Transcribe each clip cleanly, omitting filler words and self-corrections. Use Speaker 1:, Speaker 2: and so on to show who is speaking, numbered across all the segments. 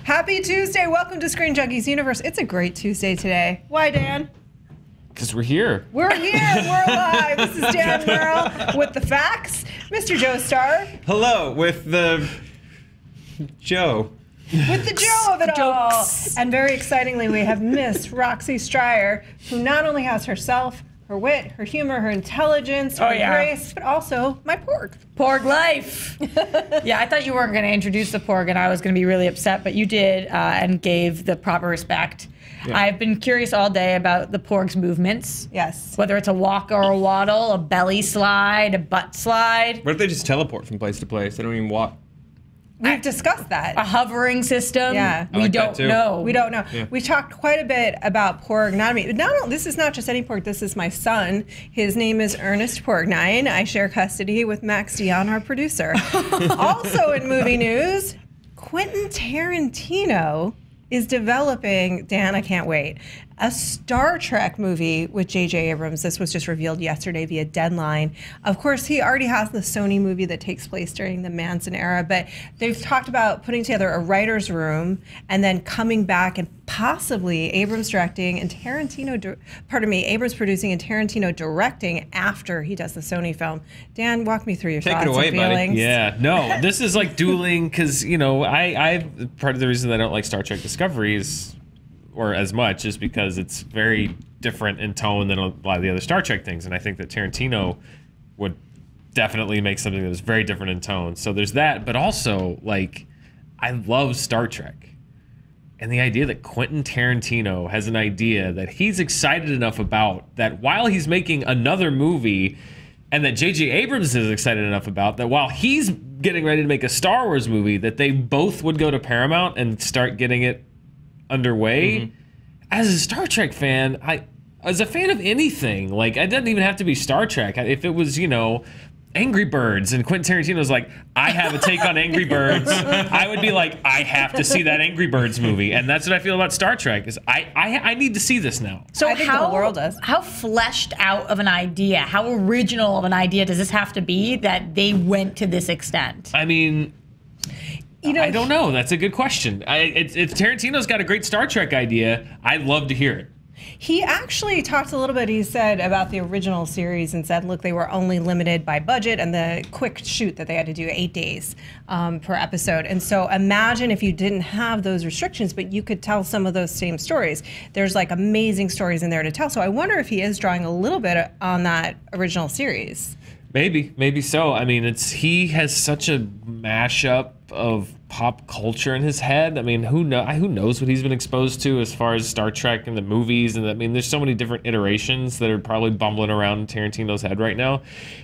Speaker 1: Happy Tuesday. Welcome to Screen Junkies Universe. It's a great Tuesday today. Why, Dan?
Speaker 2: Because we're here.
Speaker 1: We're here. We're alive. This is Dan Murrell with the facts. Mr. Joe Starr.
Speaker 3: Hello, with the Joe.
Speaker 1: With the Joe of it all. And very excitingly, we have Miss Roxy Striar, who not only has herself, her wit, her humor, her intelligence, her grace, but also my porg.
Speaker 4: Porg life. Yeah, I thought you weren't going to introduce the porg, and I was going to be really upset, but you did, and gave the proper respect. Yeah. I've been curious all day about the porg's movements.
Speaker 1: Yes.
Speaker 4: Whether it's a walk or a waddle, a belly slide, a butt slide.
Speaker 3: What if they just teleport from place to place? They don't even walk.
Speaker 1: We've discussed that.
Speaker 4: A hovering system.
Speaker 1: Yeah.
Speaker 4: We don't know.
Speaker 1: We don't know. Yeah. We talked quite a bit about porg anatomy. This is not just any porg. This is my son. His name is Ernest Porgnine. I share custody with Max Dion, our producer. Also in movie news, Quentin Tarantino is developing, Dan, I can't wait, a Star Trek movie with J.J. Abrams. This was just revealed yesterday via Deadline. Of course, he already has the Sony movie that takes place during the Manson era, but they've talked about putting together a writer's room and then coming back and possibly Abrams directing and Abrams producing and Tarantino directing after he does the Sony film. Dan, walk me through your thoughts and feelings.
Speaker 3: Buddy.
Speaker 2: Yeah, no, this is like dueling because, you know, I part of the reason that I don't like Star Trek Discovery is, or as much, is because it's very different in tone than a lot of the other Star Trek things. And I think that Tarantino would definitely make something that is very different in tone. So there's that, but also, like, I love Star Trek. And the idea that Quentin Tarantino has an idea that he's excited enough about that while he's making another movie, and that J.J. Abrams is excited enough about that while he's getting ready to make a Star Wars movie, that they both would go to Paramount and start getting it underway. Mm-hmm. As a Star Trek fan, as a fan of anything, like, it doesn't even have to be Star Trek. If it was, you know, Angry Birds and Quentin Tarantino's like, I have a take on Angry Birds, I would be like, I have to see that Angry Birds movie. And that's what I feel about Star Trek, is I need to see this now.
Speaker 4: So
Speaker 1: I think the whole world does.
Speaker 4: How fleshed out of an idea, how original of an idea does this have to be that they went to this extent?
Speaker 2: I mean, you know, I don't know. That's a good question. If Tarantino's got a great Star Trek idea, I'd love to hear it.
Speaker 1: He actually talked a little bit, he said, about the original series and said, look, they were only limited by budget and the quick shoot that they had to do 8 days per episode. And so imagine if you didn't have those restrictions, but you could tell some of those same stories. There's like amazing stories in there to tell. So I wonder if he is drawing a little bit on that original series.
Speaker 2: Maybe so. I mean, he has such a mashup of pop culture in his head. I mean, who knows what he's been exposed to as far as Star Trek and the movies, and I mean, there's so many different iterations that are probably bumbling around in Tarantino's head right now.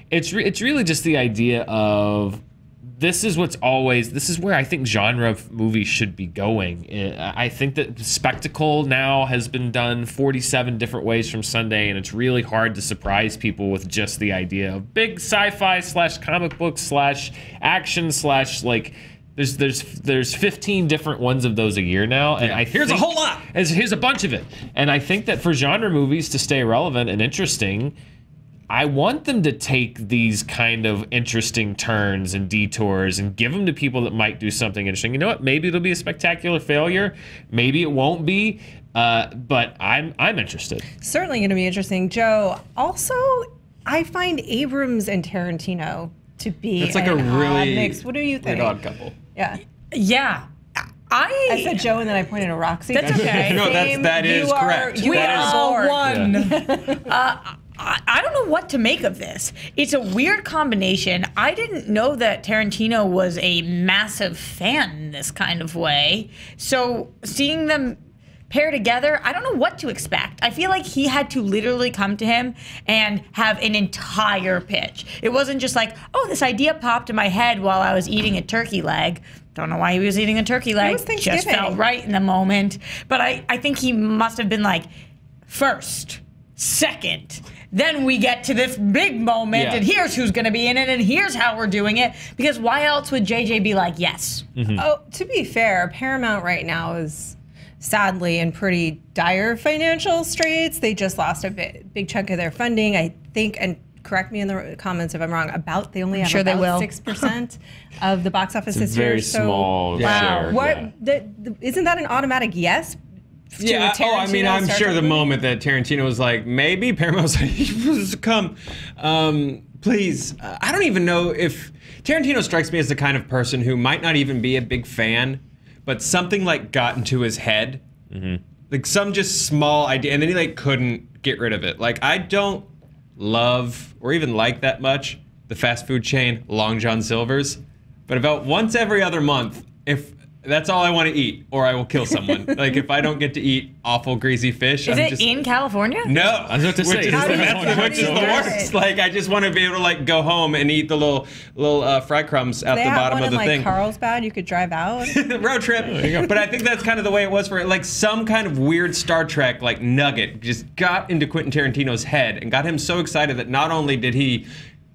Speaker 2: It's really just the idea of this is where I think genre of movies should be going. I think that spectacle now has been done 47 different ways from Sunday, and it's really hard to surprise people with just the idea of big sci-fi / comic book / action / like there's 15 different ones of those a year now, and
Speaker 3: here's a whole lot.
Speaker 2: Here's a bunch of it, and I think that for genre movies to stay relevant and interesting, I want them to take these kind of interesting turns and detours and give them to people that might do something interesting. You know what? Maybe it'll be a spectacular failure. Maybe it won't be. But I'm interested.
Speaker 1: Certainly going to be interesting. Joe, also, I find Abrams and Tarantino to be
Speaker 3: it's like a really
Speaker 1: mix. What do you think?
Speaker 3: Odd couple.
Speaker 1: Yeah.
Speaker 4: Yeah.
Speaker 1: I said Joe and then I pointed to Roxy.
Speaker 4: That's okay.
Speaker 3: No, that is correct.
Speaker 4: We are one.
Speaker 2: Yeah.
Speaker 4: I don't know what to make of this. It's a weird combination. I didn't know that Tarantino was a massive fan in this kind of way. So seeing them pair together, I don't know what to expect. I feel like he had to literally come to him and have an entire pitch. It wasn't just like, oh, this idea popped in my head while I was eating a turkey leg. Don't know why he was eating a turkey leg.
Speaker 1: It was
Speaker 4: just felt right in the moment. But I think he must have been like, first, second, then we get to this big moment, and here's who's going to be in it, and here's how we're doing it. Because why else would JJ be like, yes?
Speaker 2: Mm-hmm.
Speaker 1: Oh, to be fair, Paramount right now is sadly in pretty dire financial straits. They just lost a big chunk of their funding, I think, and correct me in the comments if I'm wrong, they only have
Speaker 4: sure they
Speaker 1: about
Speaker 4: will.
Speaker 1: 6% of the box office this
Speaker 2: Very
Speaker 1: year. So
Speaker 2: small share.
Speaker 1: what?
Speaker 2: Yeah.
Speaker 1: Isn't that an automatic yes?
Speaker 3: Yeah. Oh, I mean, I'm
Speaker 1: Star
Speaker 3: sure
Speaker 1: Trek
Speaker 3: the
Speaker 1: movie?
Speaker 3: moment that Tarantino was like, maybe Paramount was like, come, please. I don't even know if Tarantino strikes me as the kind of person who might not even be a big fan, but something like got into his head, like some just small idea, and then he like couldn't get rid of it. Like I don't love or even like that much the fast food chain Long John Silver's, but about once every other month, if that's all I want to eat, or I will kill someone. Like if I don't get to eat awful greasy fish,
Speaker 4: Is
Speaker 3: I'm
Speaker 4: it
Speaker 3: just
Speaker 4: in California?
Speaker 3: no.
Speaker 2: I was about to say,
Speaker 3: which is
Speaker 2: how
Speaker 3: the
Speaker 2: do you-
Speaker 3: best,
Speaker 2: how
Speaker 3: which
Speaker 2: do
Speaker 3: is
Speaker 2: you
Speaker 3: the
Speaker 2: do
Speaker 3: worst.
Speaker 1: it?
Speaker 3: Like I just want to be able to like go home and eat the little fry crumbs out
Speaker 1: They
Speaker 3: the
Speaker 1: have
Speaker 3: bottom
Speaker 1: one
Speaker 3: of the
Speaker 1: in
Speaker 3: thing.
Speaker 1: Carlsbad. You could drive out.
Speaker 3: Road trip. But I think that's kind of the way it was for it. Like some kind of weird Star Trek like nugget just got into Quentin Tarantino's head and got him so excited that not only did he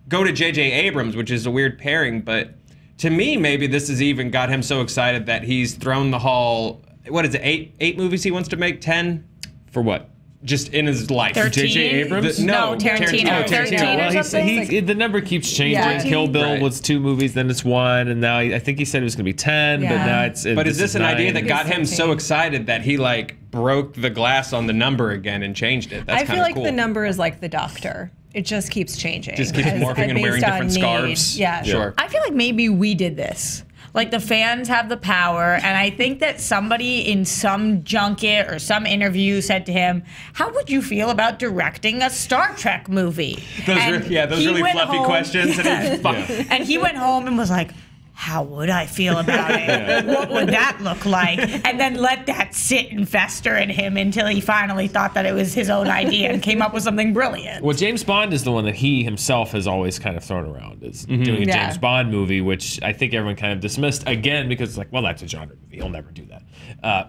Speaker 3: go to J.J. Abrams, which is a weird pairing, but to me maybe this has even got him so excited that he's thrown the hall. What is it? Eight movies he wants to make? 10?
Speaker 2: For what?
Speaker 3: Just in his life.
Speaker 4: 13?
Speaker 2: J.J. Abrams?
Speaker 4: No, Tarantino. 13
Speaker 2: Well,
Speaker 4: or something?
Speaker 2: the number keeps changing.
Speaker 1: Yeah.
Speaker 2: Kill Bill
Speaker 3: Right.
Speaker 2: was 2 movies, then it's 1, and now I think he said it was going to be 10, but
Speaker 1: Yeah.
Speaker 2: now it's.
Speaker 3: But is this an idea
Speaker 2: 9.
Speaker 3: that got him so
Speaker 1: 13.
Speaker 3: excited that he like broke the glass on the number again and changed it? That's
Speaker 1: I feel
Speaker 3: kinda
Speaker 1: like
Speaker 3: cool.
Speaker 1: the number is like the doctor. It just keeps changing.
Speaker 3: Just keeps morphing and wearing
Speaker 1: based on
Speaker 3: different
Speaker 1: need.
Speaker 3: scarves.
Speaker 1: Yeah.
Speaker 3: Sure.
Speaker 4: I feel like maybe we did this. Like the fans have the power, and I think that somebody in some junket or some interview said to him, "How would you feel about directing a Star Trek movie?"
Speaker 3: Those
Speaker 4: he
Speaker 3: really
Speaker 4: went
Speaker 3: fluffy
Speaker 4: home-
Speaker 3: questions. And
Speaker 4: And he went home and was like, "How would I feel about it? What would that look like?" And then let that sit and fester in him until he finally thought that it was his own idea and came up with something brilliant.
Speaker 2: Well, James Bond is the one that he himself has always kind of thrown around as doing a
Speaker 1: Yeah.
Speaker 2: James Bond movie, which I think everyone kind of dismissed again because it's like, well, that's a genre movie. He'll never do that.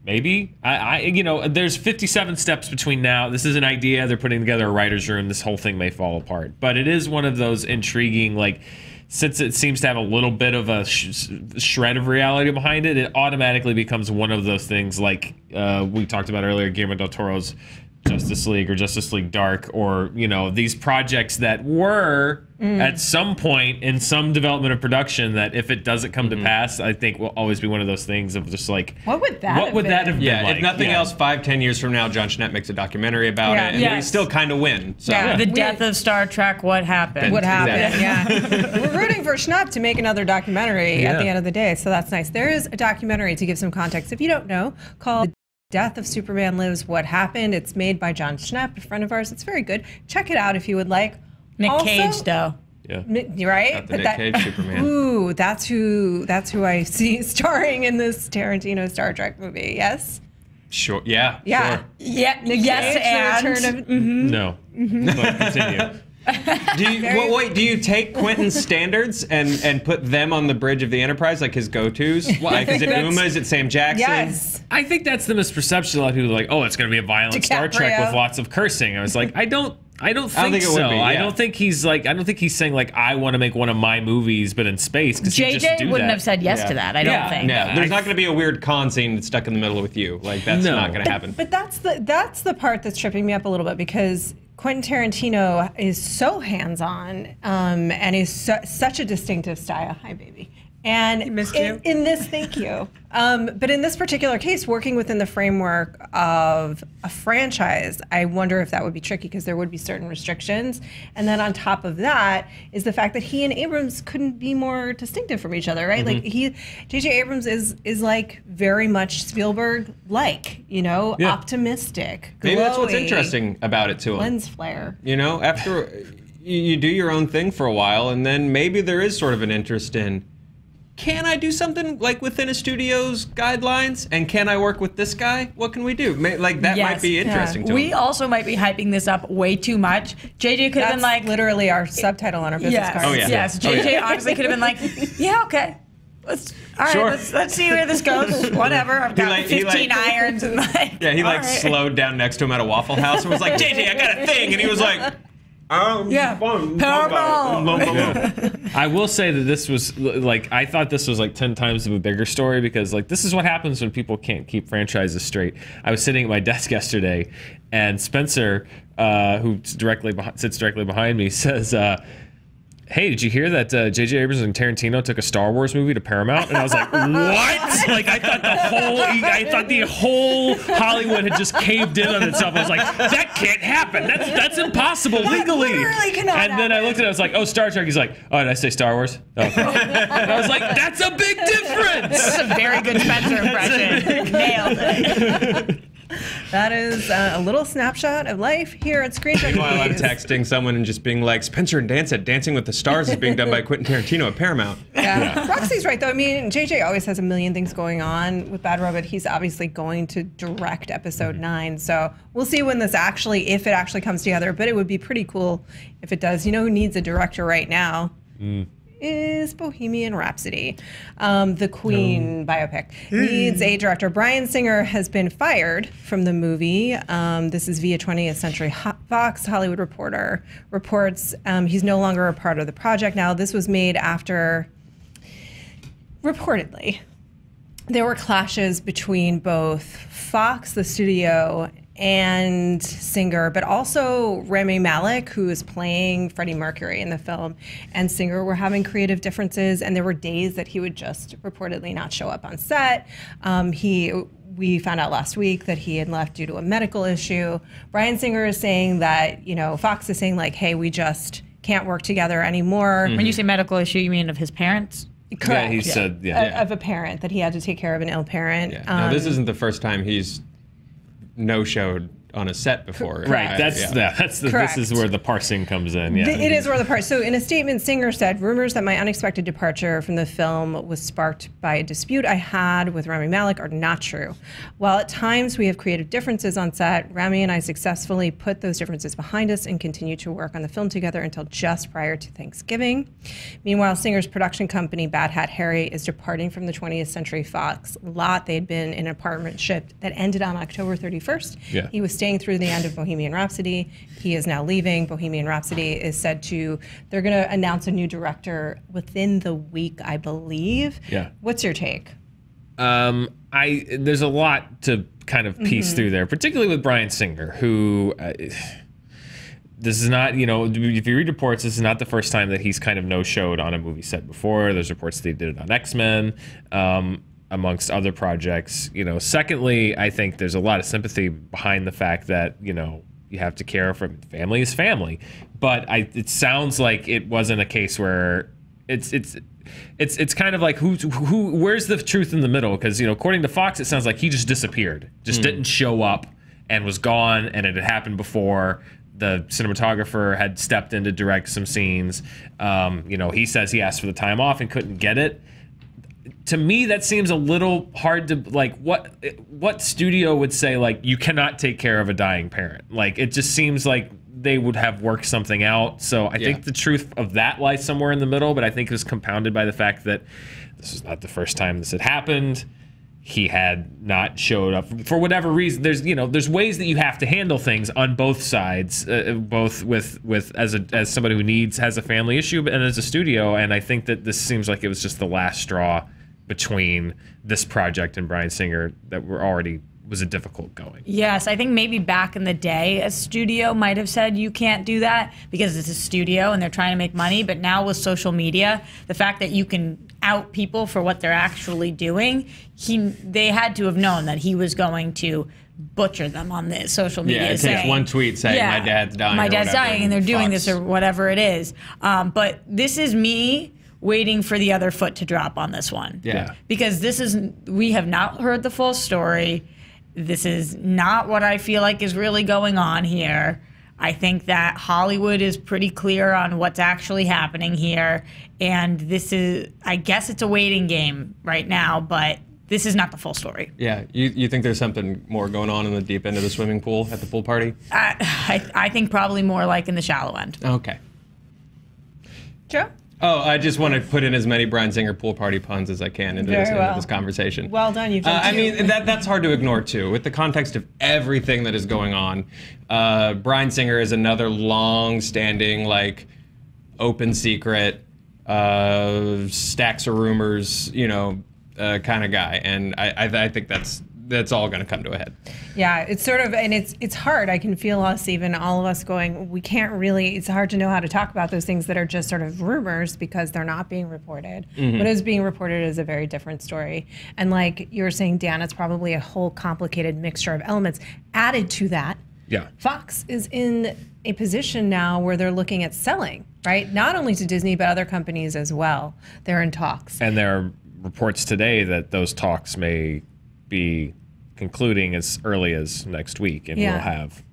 Speaker 2: Maybe there's 57 steps between now. This is an idea. They're putting together a writer's room. This whole thing may fall apart, but it is one of those intriguing, like, since it seems to have a little bit of a shred of reality behind it, it automatically becomes one of those things like we talked about earlier, Guillermo del Toro's Justice League or Justice League Dark, or these projects that were at some point in some development of production that if it doesn't come to pass, I think will always be one of those things of just like,
Speaker 1: What would that have been?
Speaker 2: have
Speaker 3: yeah,
Speaker 2: been like?
Speaker 3: if nothing
Speaker 2: Yeah.
Speaker 3: else, 5-10 years from now, John Schnepp makes a documentary about
Speaker 1: Yeah.
Speaker 3: it, and
Speaker 4: Yes.
Speaker 3: we still kind of win. So
Speaker 1: Yeah.
Speaker 4: The death of Star Trek, what happened?
Speaker 1: What happened?
Speaker 3: Exactly.
Speaker 1: Yeah. We're rooting for Schnapp to make another documentary at
Speaker 3: Yeah.
Speaker 1: the end of the day, so that's nice. There is a documentary, to give some context, if you don't know, called Death of Superman Lives, What Happened. It's made by John Schnepp, a friend of ours. It's very good. Check it out if you would like.
Speaker 4: Nick
Speaker 1: Also-
Speaker 4: Cage, though.
Speaker 2: Yeah.
Speaker 1: You're right?
Speaker 3: Not the Nick Cage Superman.
Speaker 1: Ooh, that's who I see starring in this Tarantino Star Trek movie. Yes?
Speaker 3: Sure. Yeah.
Speaker 1: Yeah.
Speaker 3: Sure.
Speaker 4: Yeah, yes,
Speaker 1: Cage,
Speaker 4: and
Speaker 1: the return of-
Speaker 2: No. But continue.
Speaker 3: Do you take Quentin's standards and put them on the bridge of the Enterprise, like his go-tos? Like, is it Uma? Is it Sam Jackson?
Speaker 1: Yes.
Speaker 2: I think that's the misperception. A lot of people are like, oh, it's going to be a violent Star Trek
Speaker 1: DiCaprio.
Speaker 2: with lots of cursing. I was like, I don't think
Speaker 3: think it
Speaker 2: so.
Speaker 3: would be,
Speaker 2: I
Speaker 3: yeah.
Speaker 2: don't think he's saying like, I want to make one of my movies, but in space. Because
Speaker 4: JJ wouldn't have said yes
Speaker 3: Yeah.
Speaker 4: to that, I don't
Speaker 2: Yeah.
Speaker 4: think.
Speaker 3: No, there's not going to be a weird con scene that's stuck in the middle with you. Like, that's
Speaker 2: No.
Speaker 3: not going to happen.
Speaker 1: But that's the part that's tripping me up a little bit, because Quentin Tarantino is so hands-on and is such a distinctive style. Hi, baby. And
Speaker 4: missed you.
Speaker 1: in this, thank you. But in this particular case, working within the framework of a franchise, I wonder if that would be tricky, because there would be certain restrictions. And then on top of that is the fact that he and Abrams couldn't be more distinctive from each other, right? Like J.J. Abrams is like very much Spielberg-like, optimistic,
Speaker 3: Maybe that's what's
Speaker 1: glowy,
Speaker 3: interesting about it to him.
Speaker 1: lens flare.
Speaker 3: After you do your own thing for a while, and then maybe there is sort of an interest in, can I do something like within a studio's guidelines? And can I work with this guy? What can we do? Like, that might
Speaker 4: Yes.
Speaker 3: be interesting to
Speaker 4: We
Speaker 3: him.
Speaker 4: also might be hyping this up way too much. JJ could have
Speaker 1: That's
Speaker 4: been like,
Speaker 1: literally our subtitle on our business
Speaker 4: yes,
Speaker 1: card.
Speaker 3: Oh, yeah.
Speaker 4: yes.
Speaker 3: Oh,
Speaker 4: JJ
Speaker 3: yeah.
Speaker 4: honestly could have been like, yeah, okay. All right,
Speaker 3: Sure.
Speaker 4: let's see where this goes. Whatever. I've got
Speaker 3: he
Speaker 4: 15 irons and like.
Speaker 3: Yeah, he
Speaker 4: all
Speaker 3: like
Speaker 4: right.
Speaker 3: slowed down next to him at a Waffle House and was like, JJ, I got a thing. And he was like,
Speaker 4: Paramount.
Speaker 2: I will say that this was like, I thought this was like 10 times of a bigger story, because like this is what happens when people can't keep franchises straight. I was sitting at my desk yesterday, and Spencer, who sits directly behind me, says, hey, did you hear that J.J. Abrams and Tarantino took a Star Wars movie to Paramount? And I was like, what? Like, I thought the whole Hollywood had just caved in on itself. I was like, that can't happen. That's impossible legally.
Speaker 1: Literally cannot
Speaker 2: and then I looked at it, I was like, oh, Star Trek. He's like, oh, did I say Star Wars? Oh, okay. And I was like, that's a big difference.
Speaker 4: That's a very good Spencer impression. Nailed it.
Speaker 1: That is a little snapshot of life here at ScreenJunkies.
Speaker 3: Meanwhile, I'm texting someone and just being like, Spencer and Dan said Dancing with the Stars is being done by Quentin Tarantino at Paramount.
Speaker 1: Yeah. Roxy's right, though. I mean, JJ always has a million things going on with Bad Robot. He's obviously going to direct episode 9. So we'll see when this if it actually comes together. But it would be pretty cool if it does. You know who needs a director right now? Is Bohemian Rhapsody. The Queen biopic needs a director. Bryan Singer has been fired from the movie. This is via 20th Century Fox. Hollywood Reporter reports he's no longer a part of the project now. This was made after, reportedly, there were clashes between both Fox, the studio, and Singer, but also Rami Malek, who is playing Freddie Mercury in the film, and Singer were having creative differences, and there were days that he would just reportedly not show up on set. We found out last week that he had left due to a medical issue. Bryan Singer is saying that, Fox is saying like, hey, we just can't work together anymore.
Speaker 4: When you say medical issue, you mean of his parents?
Speaker 1: Correct.
Speaker 2: Yeah, he said,
Speaker 1: of a parent, that he had to take care of an ill parent.
Speaker 3: Yeah. Now, this isn't the first time he's no-showed on a set before.
Speaker 2: Right, this is where the parsing comes in. Yeah,
Speaker 1: it is where the parsing. So in a statement, Singer said, rumors that my unexpected departure from the film was sparked by a dispute I had with Rami Malek are not true. While at times we have creative differences on set, Rami and I successfully put those differences behind us and continue to work on the film together until just prior to Thanksgiving. Meanwhile, Singer's production company, Bad Hat Harry, is departing from the 20th Century Fox lot. They'd been in a partnership that ended on October 31st.
Speaker 2: Yeah.
Speaker 1: He was staying through the end of Bohemian Rhapsody. He is now leaving. Bohemian Rhapsody is said to, they're going to announce a new director within the week, I believe.
Speaker 2: Yeah.
Speaker 1: What's your take?
Speaker 2: There's a lot to kind of piece through there, particularly with Bryan Singer, who this is not, if you read reports, this is not the first time that he's kind of no-showed on a movie set before. There's reports that he did it on X-Men. Amongst other projects. Secondly, I think there's a lot of sympathy behind the fact that, you have to care for family is family. But it sounds like it wasn't a case where it's kind of like where's the truth in the middle? Because, according to Fox, it sounds like he just disappeared, didn't show up and was gone, and it had happened before. The cinematographer had stepped in to direct some scenes. He says he asked for the time off and couldn't get it. To me, that seems a little hard to, like, what studio would say, like, you cannot take care of a dying parent? Like, it just seems like they would have worked something out. So I think the truth of that lies somewhere in the middle, but I think it was compounded by the fact that this is not the first time this had happened. He had not showed up for whatever reason. There's ways that you have to handle things on both sides, both with as somebody who has a family issue, and as a studio. And I think that this seems like it was just the last straw between this project and Bryan Singer that was a difficult going.
Speaker 4: Yes, I think maybe back in the day, a studio might have said you can't do that because it's a studio and they're trying to make money. But now with social media, the fact that you can out people for what they're actually doing, they had to have known that he was going to butcher them on the social media.
Speaker 3: Yeah, it takes one tweet saying my dad's dying.
Speaker 4: My dad's dying, and they're doing
Speaker 3: Fox.
Speaker 4: this or whatever it is. But this is me waiting for the other foot to drop on this one.
Speaker 3: Yeah.
Speaker 4: Because we have not heard the full story. This is not what I feel like is really going on here. I think that Hollywood is pretty clear on what's actually happening here. And I guess it's a waiting game right now, but this is not the full story.
Speaker 3: Yeah, you think there's something more going on in the deep end of the swimming pool at the pool party?
Speaker 4: I think probably more like in the shallow end.
Speaker 3: Okay.
Speaker 1: Joe?
Speaker 3: Oh, I just want to put in as many Bryan Singer pool party puns as I can into this conversation.
Speaker 1: Well done, you've done
Speaker 3: I mean, that's hard to ignore, too. With the context of everything that is going on, Bryan Singer is another long-standing, like, open secret, stacks of rumors, kind of guy. And I think that's all going to come to a head.
Speaker 1: Yeah, it's sort of, and it's hard. I can feel us, even all of us going, we can't really, it's hard to know how to talk about those things that are just sort of rumors because they're not being reported. What is being reported is a very different story. And like you were saying, Dan, it's probably a whole complicated mixture of elements. Added to that, Fox is in a position now where they're looking at selling, right? Not only to Disney, but other companies as well. They're in talks.
Speaker 2: And there are reports today that those talks may be concluding as early as next week, and we'll have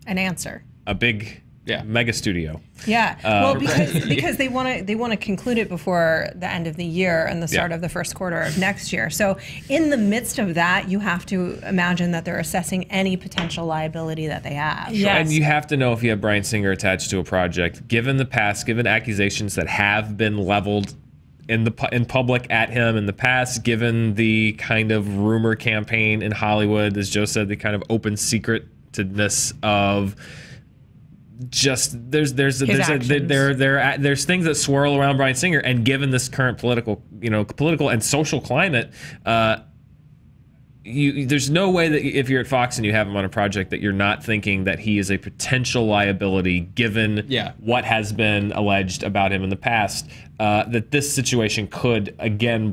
Speaker 1: an answer.
Speaker 2: A big mega studio.
Speaker 1: Yeah. Well, because they want to conclude it before the end of the year and the start of the first quarter of next year. So in the midst of that, you have to imagine that they're assessing any potential liability that they have.
Speaker 2: Yes. And you have to know if you have Bryan Singer attached to a project, given the past, given accusations that have been leveled in public at him in the past, given the kind of rumor campaign in Hollywood, as Joe said, the kind of open secretedness of just there's things that swirl around Bryan Singer, and given this current political and social climate, there's no way that if you're at Fox and you have him on a project that you're not thinking that he is a potential liability given what has been alleged about him in the past, that this situation could again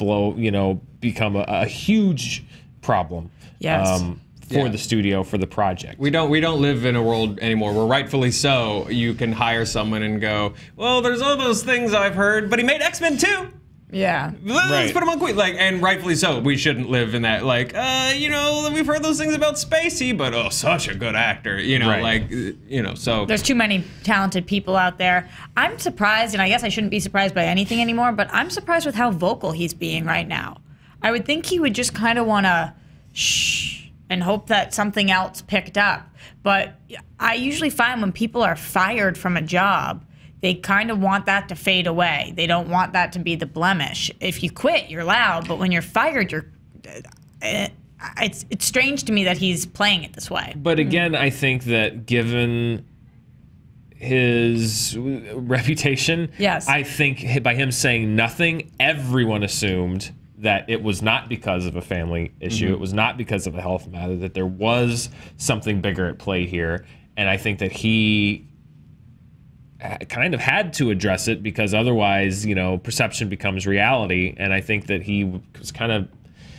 Speaker 2: become a huge problem for the studio, for the project. We don't live in a world anymore where, rightfully so, you can hire someone and go, well, there's all those things I've heard, but he made X-Men too.
Speaker 4: Yeah.
Speaker 3: Let's put him on Queen. And rightfully so. We shouldn't live in that, we've heard those things about Spacey, but such a good actor. So.
Speaker 4: There's too many talented people out there. I'm surprised, and I guess I shouldn't be surprised by anything anymore, but I'm surprised with how vocal he's being right now. I would think he would just kind of want to shh and hope that something else picked up. But I usually find when people are fired from a job, they kind of want that to fade away. They don't want that to be the blemish. If you quit, you're loud, but when you're fired, it's strange to me that he's playing it this way.
Speaker 2: But again, I think that given his reputation, I think by him saying nothing, everyone assumed that it was not because of a family issue, it was not because of a health matter, that there was something bigger at play here. And I think that he kind of had to address it because otherwise, perception becomes reality. And I think that he was kind of...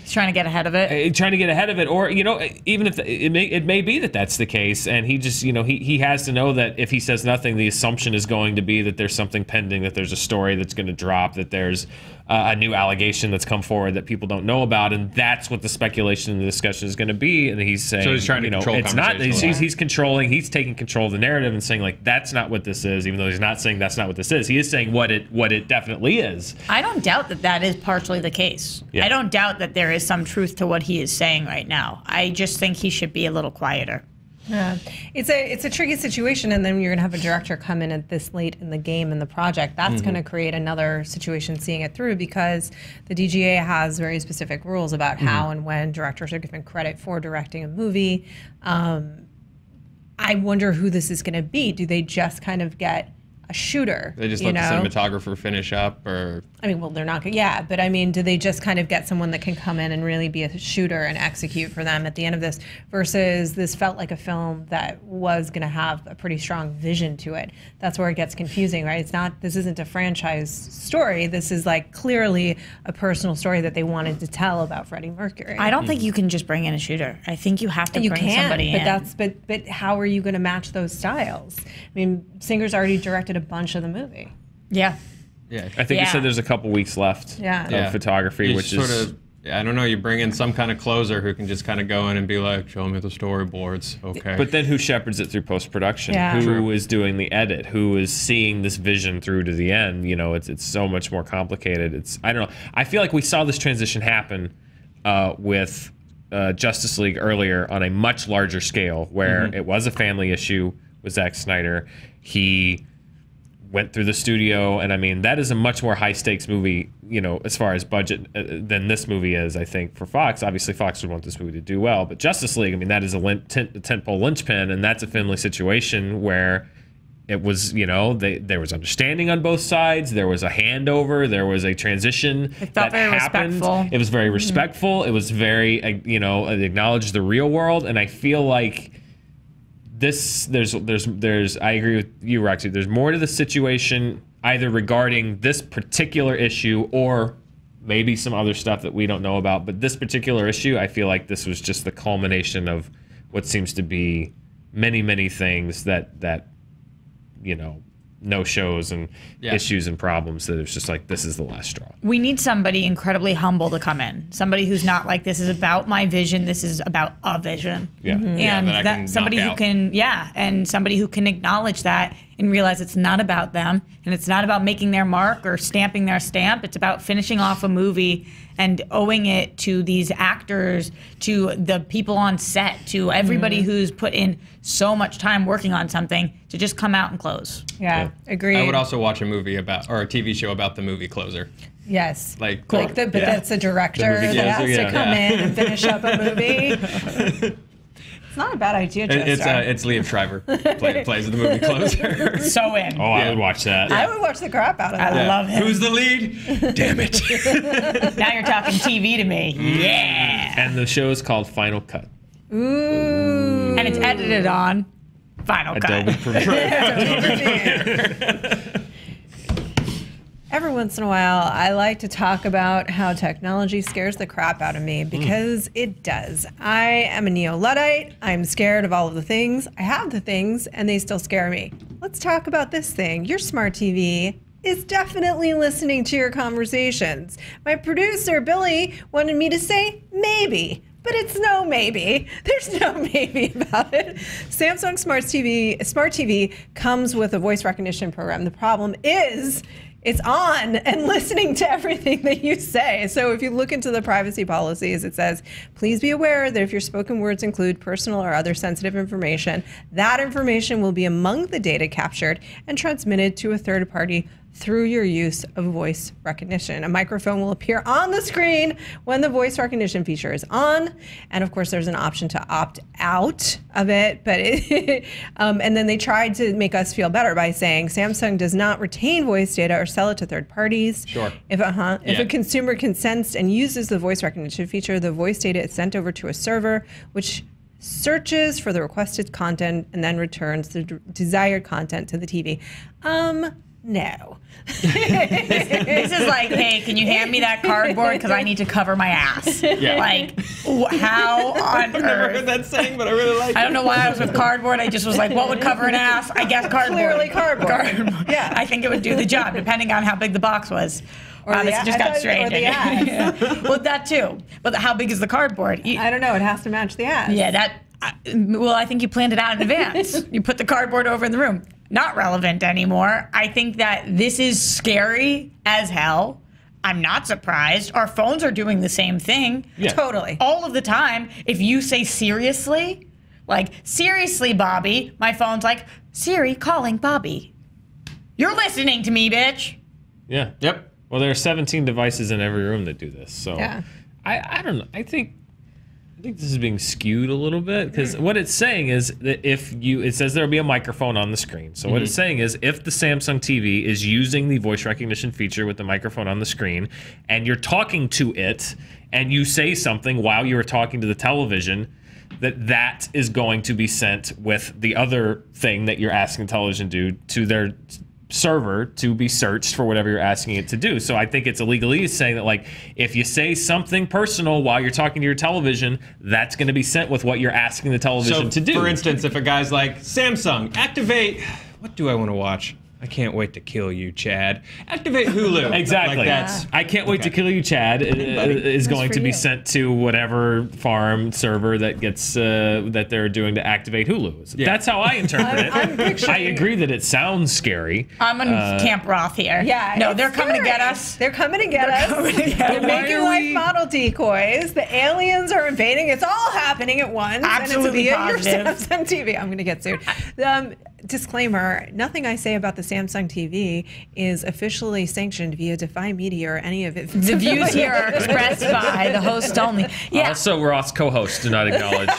Speaker 4: He's trying to get ahead of it.
Speaker 2: Trying to get ahead of it, or even if it may be that that's the case, and he just he has to know that if he says nothing, the assumption is going to be that there's something pending, that there's a story that's going to drop, that there's a new allegation that's come forward that people don't know about, and that's what the speculation and the discussion is going to be. And he's saying,
Speaker 3: so he's trying to control
Speaker 2: it's not. He's controlling. He's taking control of the narrative and saying that's not what this is, even though he's not saying that's not what this is. He is saying what it definitely is.
Speaker 4: I don't doubt that is partially the case. Yeah. I don't doubt that there is some truth to what he is saying right now. I just think he should be a little quieter.
Speaker 1: Yeah, it's a tricky situation, and then you're gonna have a director come in at this late in the game in the project. That's gonna create another situation seeing it through, because the DGA has very specific rules about how and when directors are given credit for directing a movie. I wonder who this is gonna be. Do they just kind of get a shooter?
Speaker 3: They just let the cinematographer finish up, or
Speaker 1: they're not gonna, but do they just kind of get someone that can come in and really be a shooter and execute for them at the end of this, versus this felt like a film that was gonna have a pretty strong vision to it? That's where it gets confusing, right? This isn't a franchise story. This is clearly a personal story that they wanted to tell about Freddie Mercury.
Speaker 4: I don't think you can just bring in a shooter. I think you have to bring somebody in.
Speaker 1: But how are you gonna match those styles? Singer's already directed a bunch of the movie.
Speaker 4: Yeah.
Speaker 2: I think you said there's a couple weeks left of photography, which is
Speaker 3: I don't know. You bring in some kind of closer who can just kind of go in and be like, "Show me the storyboards." Okay.
Speaker 2: But then who shepherds it through post-production? Yeah. Who is doing the edit? Who is seeing this vision through to the end? It's so much more complicated. I don't know. I feel like we saw this transition happen with Justice League earlier on a much larger scale, where it was a family issue with Zack Snyder. He went through the studio, and I mean that is a much more high stakes movie, you know, as far as budget than this movie is. I think for Fox, obviously Fox would want this movie to do well, but Justice League, I mean, that is a tentpole linchpin, and that's a family situation where it was, you know, there was understanding on both sides. There was a handover. There was a transition
Speaker 4: It felt very respectful.
Speaker 2: It was very respectful. It was very, you know, it acknowledged the real world, and I feel like this. There's. I agree with you, Roxy. There's more to the situation, either regarding this particular issue or maybe some other stuff that we don't know about. But this particular issue, I feel like this was just the culmination of what seems to be many things that you know, no shows and issues and problems that it's just like, this is the last straw.
Speaker 4: We need somebody incredibly humble to come in. Somebody who's not like, this is about my vision, this is about a vision.
Speaker 2: Yeah.
Speaker 4: And
Speaker 3: that I can
Speaker 4: somebody
Speaker 3: knock
Speaker 4: who
Speaker 3: out.
Speaker 4: can, and somebody who can acknowledge that and realize it's not about them, and it's not about making their mark or stamping their stamp. It's about finishing off a movie and owing it to these actors, to the people on set, to everybody who's put in so much time working on something to just come out and close.
Speaker 1: Yeah, agreed.
Speaker 3: I would also watch a movie about, or a TV show about the movie Closer.
Speaker 1: Yes.
Speaker 3: Like
Speaker 1: That's a director
Speaker 3: movie
Speaker 1: that has
Speaker 3: closer,
Speaker 1: to come in and finish up a movie. It's not a bad idea, Starr.
Speaker 3: It's Liev Schreiber plays the movie Closer.
Speaker 4: So in.
Speaker 2: Oh, I would watch that.
Speaker 1: I would watch the crap out of that.
Speaker 4: I love him.
Speaker 3: Who's the lead? Damn it.
Speaker 4: Now you're talking TV to me. Yeah.
Speaker 2: And the show is called Final Cut.
Speaker 1: Ooh.
Speaker 4: And it's edited on Final Cut.
Speaker 2: Adobe Premiere.
Speaker 1: Every once in a while, I like to talk about how technology scares the crap out of me, because it does. I am a neo-Luddite. I'm scared of all of the things. I have the things, and they still scare me. Let's talk about this thing. Your smart TV is definitely listening to your conversations. My producer, Billy, wanted me to say maybe. But it's no maybe. There's no maybe about it. Samsung Smart TV comes with a voice recognition program. The problem is it's on and listening to everything that you say. So if you look into the privacy policies, it says, please be aware that if your spoken words include personal or other sensitive information, that information will be among the data captured and transmitted to a third party through your use of voice recognition. A microphone will appear on the screen when the voice recognition feature is on. And of course, there's an option to opt out of it. But and then they tried to make us feel better by saying Samsung does not retain voice data or sell it to third parties.
Speaker 3: Sure.
Speaker 1: If a consumer consents and uses the voice recognition feature, the voice data is sent over to a server, which searches for the requested content and then returns the desired content to the TV. No.
Speaker 4: This is like, hey, can you hand me that cardboard because I need to cover my ass?
Speaker 3: Yeah.
Speaker 4: Like, how on
Speaker 3: I've never heard
Speaker 4: earth?
Speaker 3: that saying, but I really like it.
Speaker 4: I don't know why I was with cardboard. I just was like, what would cover an ass? I guess cardboard.
Speaker 1: Clearly cardboard. Yeah.
Speaker 4: I think it would do the job, depending on how big the box was. Wow,
Speaker 1: the
Speaker 4: this just got strange.
Speaker 1: or the ass.
Speaker 4: Yeah. Well, that too. But how big is the cardboard?
Speaker 1: I don't know. It has to match the ass.
Speaker 4: Yeah, well, I think you planned it out in advance. You put the cardboard over in the room. Not relevant anymore. I think that this is scary as hell. I'm not surprised. Our phones are doing the same thing.
Speaker 2: Yeah.
Speaker 1: Totally.
Speaker 4: All of the time. If you say seriously, like, seriously, Bobby, my phone's like, Siri calling Bobby. You're listening to me, bitch.
Speaker 2: Yeah.
Speaker 3: Yep.
Speaker 2: Well, there are 17 devices in every room that do this. So
Speaker 1: Yeah.
Speaker 2: I don't know. I think this is being skewed a little bit, because what it's saying is that it says there'll be a microphone on the screen. So what it's saying is if the Samsung TV is using the voice recognition feature with the microphone on the screen, and you're talking to it, and you say something while you are talking to the television, that is going to be sent with the other thing that you're asking the television to do to their server to be searched for whatever you're asking it to do. So I think it's a legalese saying that, like, if you say something personal while you're talking to your television, that's going to be sent with what you're asking the television to do.
Speaker 3: For instance, if a guy's like, Samsung, activate, what do I want to watch? I can't wait to kill you, Chad. Activate Hulu.
Speaker 2: Exactly.
Speaker 3: Like that's,
Speaker 2: I can't wait to kill you, Chad. Is going
Speaker 1: for
Speaker 2: to be
Speaker 1: you.
Speaker 2: sent to whatever farm server that gets that they're doing to activate Hulu.
Speaker 3: Yeah.
Speaker 2: That's how I interpret it.
Speaker 1: I'm picturing-
Speaker 2: I agree that it sounds scary.
Speaker 4: I'm on Camp Roth here.
Speaker 1: Yeah.
Speaker 4: No,
Speaker 1: it's
Speaker 4: they're coming to
Speaker 1: scary.
Speaker 4: get us.
Speaker 1: They're coming to get us.
Speaker 4: coming to get
Speaker 1: They're
Speaker 4: us.
Speaker 1: making
Speaker 2: Why are
Speaker 1: life
Speaker 2: we-
Speaker 1: model decoys. The aliens are invading. It's all happening at once.
Speaker 4: Absolutely
Speaker 1: and it's via your
Speaker 4: positive.
Speaker 1: Samsung TV. I'm going to get sued. disclaimer, nothing I say about the Samsung TV is officially sanctioned via Defy Media or any of it.
Speaker 4: The views here are expressed by the host only. Yeah.
Speaker 2: Also, Roth's co-hosts do not acknowledge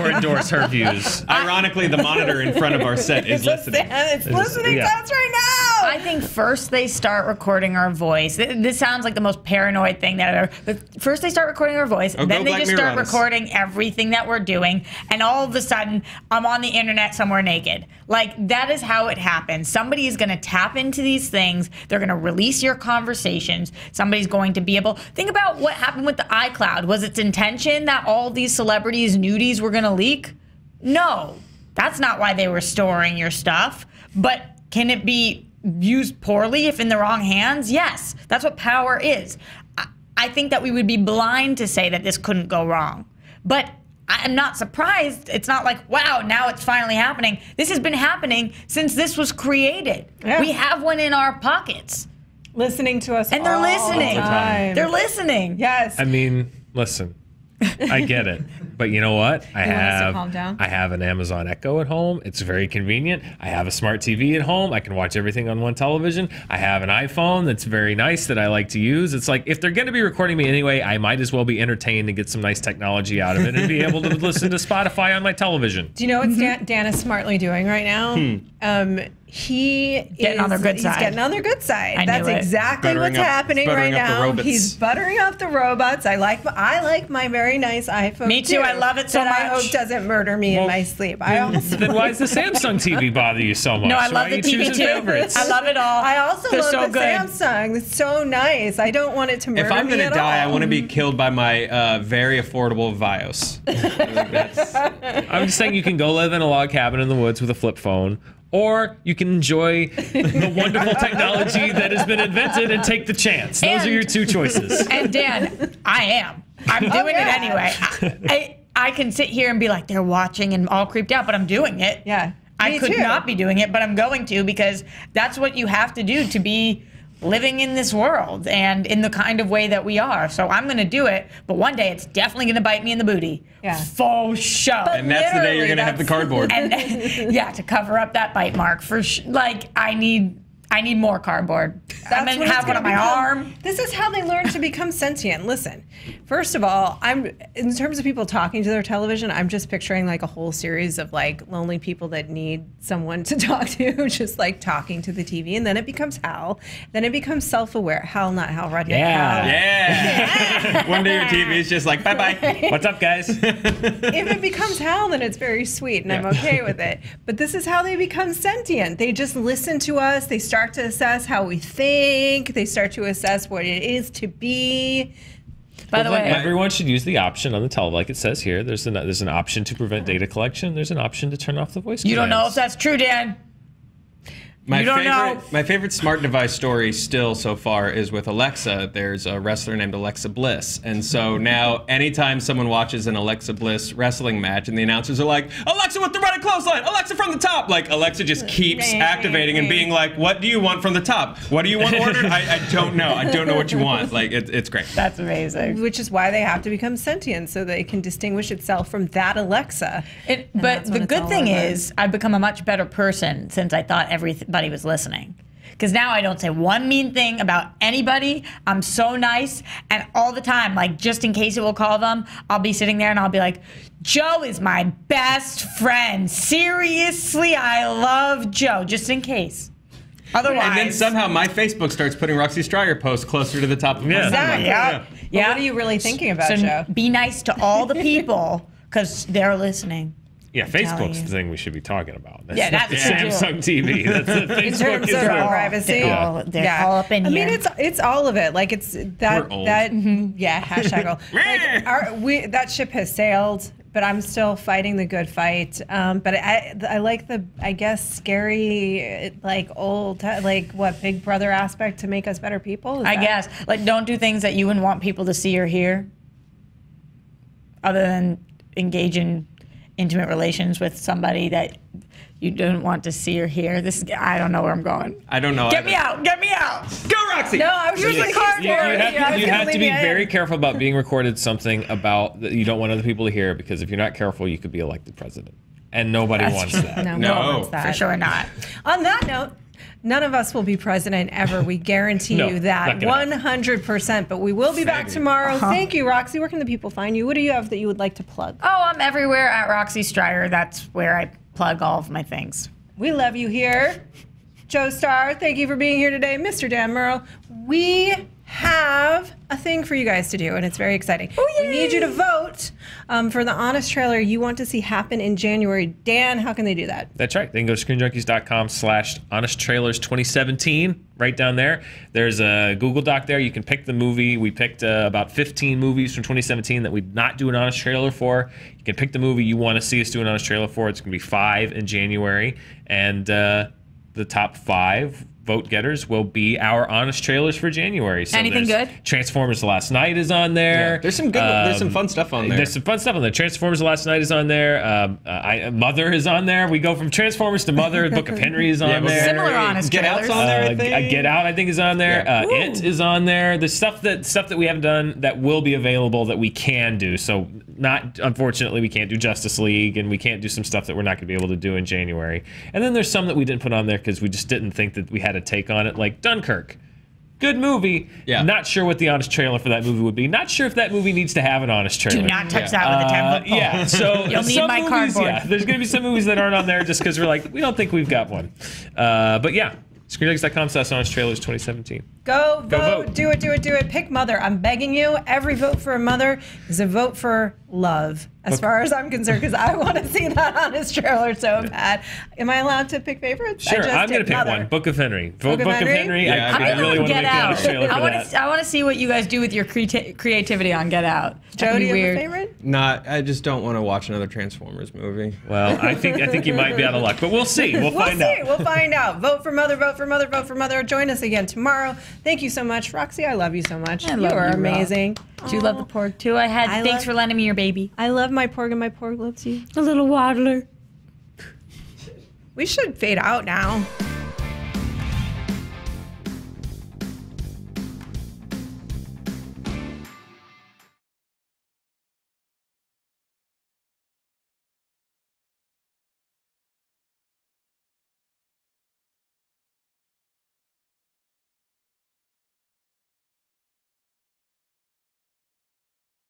Speaker 2: or endorse her views.
Speaker 3: Ironically, the monitor in front of our set is listening.
Speaker 1: It's listening to us right now.
Speaker 4: I think first they start recording our voice. This sounds like the most paranoid thing that I've ever. But first they start recording our voice,
Speaker 3: Oh,
Speaker 4: then
Speaker 3: go
Speaker 4: they
Speaker 3: Black
Speaker 4: just
Speaker 3: Mirror
Speaker 4: start
Speaker 3: on us.
Speaker 4: recording everything that we're doing, and all of a sudden I'm on the internet somewhere naked. Like, that is how it happens. Somebody is going to tap into these things. They're going to release your conversations. Somebody's going to be able. Think about what happened with the iCloud. Was its intention that all these celebrities' nudies were going to leak? No, that's not why they were storing your stuff. But can it be used poorly if in the wrong hands? Yes, that's what power is. I think that we would be blind to say that this couldn't go wrong. But I'm not surprised. It's not like, wow, now it's finally happening. This has been happening since this was created.
Speaker 1: Yeah.
Speaker 4: We have one in our pockets.
Speaker 1: Listening to us
Speaker 4: And they're
Speaker 1: all
Speaker 4: listening.
Speaker 1: the time.
Speaker 4: They're listening.
Speaker 1: Yes.
Speaker 2: I mean, listen, I get it. But you know what?
Speaker 1: You want us to calm down?
Speaker 2: I have an Amazon Echo at home. It's very convenient. I have a smart TV at home. I can watch everything on one television. I have an iPhone that's very nice that I like to use. It's like, if they're going to be recording me anyway, I might as well be entertained and get some nice technology out of it and be able to listen to Spotify on my television.
Speaker 1: Do you know what Dan is smartly doing right now?
Speaker 4: Getting on their good side.
Speaker 1: He's getting on their good side.
Speaker 4: I
Speaker 1: That's
Speaker 4: knew it.
Speaker 1: exactly
Speaker 3: Buttering
Speaker 1: what's
Speaker 3: up-
Speaker 1: happening right
Speaker 3: buttering up the
Speaker 1: now.
Speaker 3: robots.
Speaker 1: He's buttering up the robots. I like my very nice iPhone.
Speaker 4: Me too. I love it so
Speaker 1: that I
Speaker 4: much.
Speaker 1: hope doesn't murder me in my sleep. I also
Speaker 2: Then why does the Samsung TV bother you so much?
Speaker 4: No, I
Speaker 2: Why
Speaker 4: love
Speaker 2: are
Speaker 4: the
Speaker 2: you
Speaker 4: TV
Speaker 2: choosing
Speaker 4: too.
Speaker 2: favorites?
Speaker 4: I love it all.
Speaker 1: I also
Speaker 4: They're
Speaker 1: love
Speaker 4: so
Speaker 1: the
Speaker 4: good.
Speaker 1: Samsung. It's so nice. I don't want it to murder
Speaker 3: If I'm
Speaker 1: me
Speaker 3: gonna
Speaker 1: at
Speaker 3: die, I
Speaker 1: all.
Speaker 3: want to be killed by my very affordable Vios.
Speaker 2: I'm just saying you can go live in a log cabin in the woods with a flip phone, or you can enjoy the wonderful technology that has been invented and take the chance. Those are your two choices.
Speaker 4: And Dan, I'm doing
Speaker 1: yeah.
Speaker 4: it anyway. I can sit here and be like, they're watching and all creeped out, but I'm doing it.
Speaker 1: Yeah.
Speaker 4: I
Speaker 1: Me
Speaker 4: could
Speaker 1: too.
Speaker 4: not be doing it, but I'm going to, because that's what you have to do to be living in this world and in the kind of way that we are. So I'm going to do it, but one day it's definitely going to bite me in the booty.
Speaker 1: Yeah.
Speaker 4: For sure.
Speaker 3: And that's the day you're gonna have the cardboard.
Speaker 4: And yeah, to cover up that bite mark for like I need more cardboard. I'm
Speaker 1: That's
Speaker 4: gonna
Speaker 1: what
Speaker 4: have
Speaker 1: it's
Speaker 4: one on
Speaker 1: gonna
Speaker 4: my
Speaker 1: become.
Speaker 4: arm.
Speaker 1: This is how they learn to become sentient. Listen, first of all, in terms of people talking to their television, I'm just picturing like a whole series of like lonely people that need someone to talk to, just like talking to the TV, and then it becomes Hal. Then it becomes self-aware. Hal, not Hal Rudnick.
Speaker 2: Yeah.
Speaker 1: Hal.
Speaker 3: Yeah. One day your TV is just like, bye bye.
Speaker 2: What's up, guys?
Speaker 1: If it becomes Hal, then it's very sweet, and I'm okay with it. But this is how they become sentient. They just listen to us. They start to assess how we think. They start to assess what it is to be.
Speaker 4: By the
Speaker 2: Well,
Speaker 4: way,
Speaker 2: then everyone should use the option on the tele, like it says here. There's an option to prevent data collection. There's an option to turn off the voice.
Speaker 4: you don't know if
Speaker 2: commands.
Speaker 4: that's true, Dan. You don't know.
Speaker 3: My favorite smart device story still so far is with Alexa. There's a wrestler named Alexa Bliss. And so now anytime someone watches an Alexa Bliss wrestling match and the announcers are like, Alexa with the running clothesline, Alexa from the top. Like Alexa just keeps activating and being like, what do you want from the top? What do you want ordered? I don't know. I don't know what you want. Like it's great.
Speaker 4: That's amazing.
Speaker 1: Which is why they have to become sentient, so they can distinguish itself from that Alexa.
Speaker 4: But
Speaker 1: that's what
Speaker 4: the
Speaker 1: it's
Speaker 4: good
Speaker 1: all
Speaker 4: thing
Speaker 1: about.
Speaker 4: is, I've become a much better person since I thought everybody was listening. Because now I don't say one mean thing about anybody. I'm so nice, and all the time, like just in case it will call them, I'll be sitting there and I'll be like, Joe is my best friend. Seriously, I love Joe, just in case. Otherwise,
Speaker 3: And then somehow my Facebook starts putting Roxy Striar posts closer to the top of my
Speaker 2: Yeah.
Speaker 1: Exactly.
Speaker 4: Yeah.
Speaker 1: But what are you really thinking about,
Speaker 4: so
Speaker 1: Joe?
Speaker 4: be nice to all the people because they're listening.
Speaker 2: Yeah,
Speaker 4: telling
Speaker 2: Facebook's
Speaker 4: you.
Speaker 2: the thing we should be talking about. That's
Speaker 4: Yeah,
Speaker 2: not
Speaker 4: that's
Speaker 2: the
Speaker 4: true.
Speaker 2: Samsung TV. That's the
Speaker 1: In
Speaker 2: Facebook
Speaker 1: terms
Speaker 2: is
Speaker 1: of
Speaker 2: the-
Speaker 1: privacy,
Speaker 4: They're all up in
Speaker 1: I
Speaker 4: here.
Speaker 1: mean, it's all of it. Like it's that
Speaker 3: We're old.
Speaker 1: yeah, hashtag old. Like that ship has sailed, but I'm still fighting the good fight. But I like the, I guess, scary, like old, like what, Big Brother aspect to make us better people. Is
Speaker 4: I
Speaker 1: that-
Speaker 4: guess. Like, don't do things that you wouldn't want people to see or hear, other than engage in intimate relations with somebody that you don't want to see or hear. I don't know where I'm going.
Speaker 3: I don't know.
Speaker 4: Get me out! Get me out!
Speaker 3: Go, Roxy!
Speaker 1: No, I was just
Speaker 4: Use
Speaker 1: like
Speaker 4: the cardboard.
Speaker 2: You have to be very careful about being recorded something about that you don't want other people to hear, because if you're not careful, you could be elected president. and nobody wants that.
Speaker 1: No,
Speaker 3: No,
Speaker 1: one wants that.
Speaker 4: For sure not.
Speaker 1: On that note, none of us will be president ever. We guarantee
Speaker 2: No,
Speaker 1: you that
Speaker 2: not gonna happen.
Speaker 1: 100%. But we will be back
Speaker 3: Maybe.
Speaker 1: tomorrow. Thank you, Roxy. Where can the people find you? What do you have that you would like to plug?
Speaker 4: Oh, I'm everywhere at Roxy Striar. That's where I plug all of my things.
Speaker 1: We love you here. Joe Starr, thank you for being here today. Mr. Dan Murrell, we have a thing for you guys to do, and it's very exciting. We need you to vote for the Honest trailer you want to see happen in January. Dan, how can they do that?
Speaker 2: That's right. They can go to screenjunkies.com/honesttrailers2017. Right down there. There's a Google Doc there. You can pick the movie. We picked about 15 movies from 2017 that we'd not do an Honest trailer for. You can pick the movie you want to see us do an Honest trailer for. It's going to be 5 in January. And the top 5 vote getters will be our Honest trailers for January. So
Speaker 4: Anything
Speaker 2: there's
Speaker 4: good?
Speaker 2: Transformers: The Last Night is on there.
Speaker 3: There's some good. There's some fun stuff on there.
Speaker 2: There's some fun stuff on there. Transformers: The Last Night is on there. Mother is on there. We go from Transformers to Mother. Book of Henry is on there.
Speaker 4: Similar Honest
Speaker 3: Get Out's
Speaker 4: trailers.
Speaker 3: on there, I think.
Speaker 2: Get Out, I think, is on there.
Speaker 3: Yeah.
Speaker 2: It is on there. There's stuff that we haven't done that will be available that we can do. So, unfortunately, we can't do Justice League, and we can't do some stuff that we're not going to be able to do in January. And then there's some that we didn't put on there because we just didn't think that we had a take on it, like Dunkirk. Good movie.
Speaker 3: Yeah.
Speaker 2: Not sure what the Honest trailer for that movie would be. Not sure if that movie needs to have an Honest trailer.
Speaker 4: Do not touch that with a 10-foot pole.
Speaker 2: Yeah, so
Speaker 4: You'll need
Speaker 2: some
Speaker 4: my
Speaker 2: movies,
Speaker 4: cardboard.
Speaker 2: yeah, there's going to be some movies that aren't on there just because we're like, we don't think we've got one. But yeah, screenjunkies.com/honesttrailers2017.
Speaker 1: Go vote.
Speaker 2: vote.
Speaker 1: Do it. Pick Mother. I'm begging you. Every vote for a mother is a vote for love, as far as I'm concerned, because I want to see that Honest trailer so bad. Am I allowed to pick favorites?
Speaker 2: Sure,
Speaker 1: I just
Speaker 2: I'm going to
Speaker 1: did
Speaker 2: pick
Speaker 1: Mother.
Speaker 2: one. Book of Henry. Vote
Speaker 1: Book of
Speaker 2: Book of
Speaker 1: Henry?
Speaker 2: Henry.
Speaker 3: Yeah,
Speaker 2: I really want to
Speaker 4: Get
Speaker 2: make the
Speaker 4: Out.
Speaker 2: Honest trailer for that.
Speaker 4: I want to see what you guys do with your creativity on Get Out.
Speaker 1: Joe,
Speaker 4: That'd
Speaker 1: do
Speaker 4: be
Speaker 1: you have
Speaker 4: weird.
Speaker 1: a favorite?
Speaker 3: I just don't want to watch another Transformers movie.
Speaker 2: Well, I think you might be out of luck, but we'll see. We'll find out.
Speaker 1: We'll find out. Vote for Mother. Vote for Mother. Vote for Mother. Join us again tomorrow. Thank you so much, Roxy. I love you so much.
Speaker 4: I
Speaker 1: You
Speaker 4: love
Speaker 1: are
Speaker 4: you, Rob.
Speaker 1: amazing.
Speaker 4: Do you love the porg too? Thanks
Speaker 1: love-
Speaker 4: for lending me your baby.
Speaker 1: I love my porg, and my porg loves you.
Speaker 4: A little waddler.
Speaker 1: We should fade out now.